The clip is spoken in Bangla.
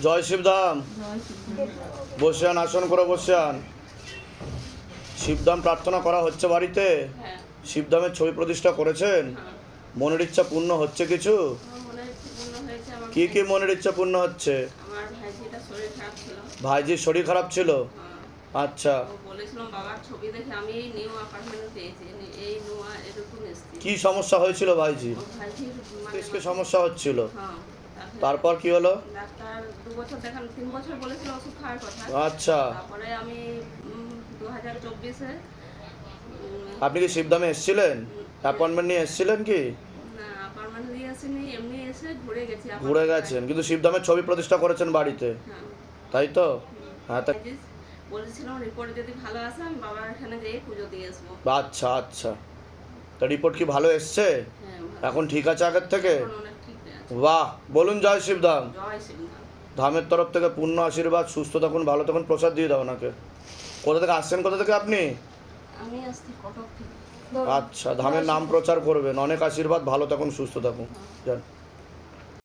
জয় শিবধাম। বসে আন, আসন করে বসে আন। শিবধাম প্রার্থনা করা হচ্ছে বাড়িতে? শিবধামের ছবি প্রতিষ্ঠা করেছেন? মনের ইচ্ছা পূর্ণ হচ্ছে কিছু? কি কি মনের ইচ্ছা পূর্ণ হচ্ছে? ভাইজির শরীর খারাপ ছিল? আচ্ছা, কি সমস্যা হয়েছিল ভাইজি? কি সমস্যা হচ্ছিল? তারপর কি হলো? ডাক্তার 2 বছর দেখান, 3 বছর বলেছিল ওষুধ খাওয়ার কথা। আচ্ছা, তারপরে আমি 2024-এ আপনি কি শিবধামে এসেছিলেন? অ্যাপয়েন্টমেন্ট নিয়ে এসেছিলেন কি? না, অ্যাপয়েন্টমেন্ট নিয়ে আসিনি, এমনি এসে ঘুরে গেছি। ঘুরে গেছেন, কিন্তু শিবধামের ছবি প্রতিষ্ঠা করেছেন বাড়িতে, তাই তো? হ্যাঁ, বলেছিলাম রিপোর্ট যদি ভালো আসে আমি বাবার এখানে যেয়ে পুজো দিয়ে আসবো। আচ্ছা আচ্ছা, তা রিপোর্ট কি ভালো এসছে? এখন ঠিক আছে আগের থেকে? বাহ, বলুন জয় শিবধাম। জয় শিবধাম। ধামের তরফ থেকে পূর্ণ আশীর্বাদ, সুস্থ থাকুন, ভালো থাকুন, প্রসাদ দিয়ে দাও ওনাকে। কোথা থেকে আসছেন, কোথা থেকে আপনি? আমি আসছি কটক থেকে। আচ্ছা, ধামের নাম প্রচার করবেন, অনেক আশীর্বাদ, ভালো থাকুন, সুস্থ থাকুন, যান।